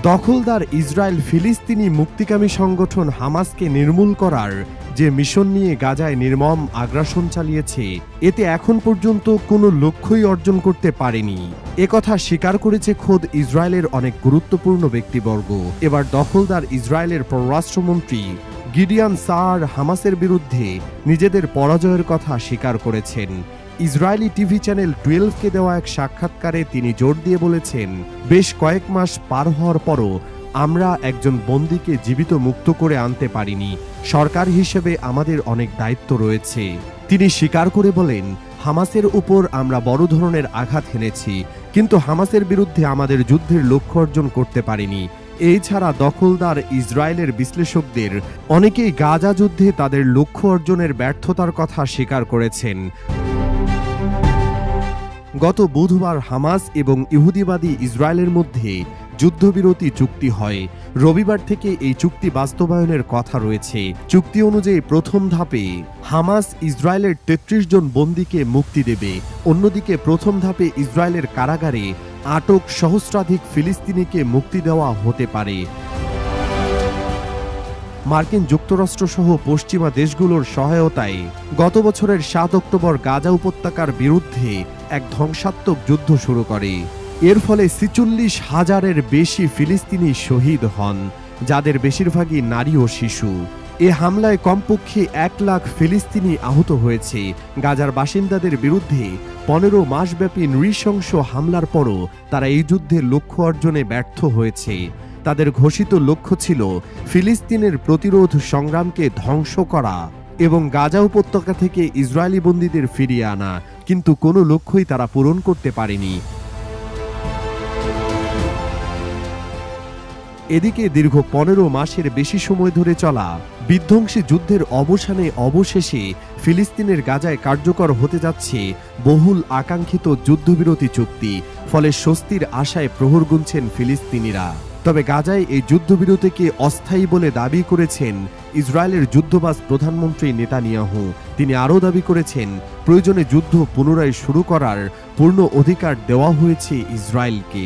দখলদার ইসরায়েল ফিলিস্তিনি মুক্তিকামী সংগঠন হামাসকে নির্মূল করার যে মিশন নিয়ে গাজায় নির্মম আগ্রাসন চালিয়েছে, এতে এখন পর্যন্ত কোনো লক্ষ্যই অর্জন করতে পারেনি। একথা স্বীকার করেছে খোদ ইসরায়েলের অনেক গুরুত্বপূর্ণ ব্যক্তিবর্গ। এবার দখলদার ইসরায়েলের পররাষ্ট্রমন্ত্রী গিডিয়ন সাআর হামাসের বিরুদ্ধে নিজেদের পরাজয়ের কথা স্বীকার করেছেন। ইসরায়েলি টিভি চ্যানেল 12কে দেওয়া এক সাক্ষাৎকারে তিনি জোর দিয়ে বলেছেন, বেশ কয়েক মাস পার হওয়ার পরও আমরা একজন বন্দীকে জীবিত মুক্ত করে আনতে পারিনি। সরকার হিসেবে আমাদের অনেক দায়িত্ব রয়েছে। তিনি স্বীকার করে বলেন, হামাসের উপর আমরা বড় ধরনের আঘাত হেনেছি, কিন্তু হামাসের বিরুদ্ধে আমাদের যুদ্ধের লক্ষ্য অর্জন করতে পারিনি। এছাড়া দখলদার ইসরায়েলের বিশ্লেষকদের অনেকেই গাজা যুদ্ধে তাদের লক্ষ্য অর্জনের ব্যর্থতার কথা স্বীকার করেছেন। গত বুধবার হামাস এবং ইহুদিবাদী ইসরায়েলের মধ্যে যুদ্ধবিরতি চুক্তি হয়। রবিবার থেকে এই চুক্তি বাস্তবায়নের কথা রয়েছে। চুক্তি অনুযায়ী প্রথম ধাপে হামাস ইসরায়েলের ৩৩ জন বন্দীকে মুক্তি দেবে। অন্যদিকে প্রথম ধাপে ইসরায়েলের কারাগারে আটক সহস্রাধিক ফিলিস্তিনিকে মুক্তি দেওয়া হতে পারে। মার্কিন যুক্তরাষ্ট্র সহ পশ্চিমা দেশগুলোর সহায়তায় গত বছরের ৭ অক্টোবর গাজা উপত্যকার বিরুদ্ধে এক ধ্বংসাত্মক যুদ্ধ শুরু করে। এর ফলে ৪৬,০০০-এর বেশি ফিলিস্তিনি শহীদ হন, যাদের বেশিরভাগই নারী ও শিশু। এ হামলায় কমপক্ষে ১ লাখ ফিলিস্তিনি আহত হয়েছে। গাজার বাসিন্দাদের বিরুদ্ধে ১৫ মাসব্যাপী নৃশংস হামলার পরও তারা এই যুদ্ধে লক্ষ্য অর্জনে ব্যর্থ হয়েছে। তাদের ঘোষিত লক্ষ্য ছিল ফিলিস্তিনের প্রতিরোধ সংগ্রামকে ধ্বংস করা এবং গাজা উপত্যকা থেকে ইসরায়েলি বন্দীদের ফিরিয়ে আনা, কিন্তু কোনো লক্ষ্যই তারা পূরণ করতে পারেনি। এদিকে দীর্ঘ ১৫ মাসের বেশি সময় ধরে চলা বিধ্বংসী যুদ্ধের অবসানে অবশেষে ফিলিস্তিনের গাজায় কার্যকর হতে যাচ্ছে বহুল আকাঙ্ক্ষিত যুদ্ধবিরতি চুক্তি। ফলে স্বস্তির আশায় প্রহর গুনছেন ফিলিস্তিনিরা। তবে গাজায় এই যুদ্ধবিরতিকে অস্থায়ী বলে দাবি করেছেন ইসরায়েলের যুদ্ধবাজ প্রধানমন্ত্রী নেতানিয়াহু। তিনি আরও দাবি করেছেন, প্রয়োজনে যুদ্ধ পুনরায় শুরু করার পূর্ণ অধিকার দেওয়া হয়েছে ইসরায়েলকে।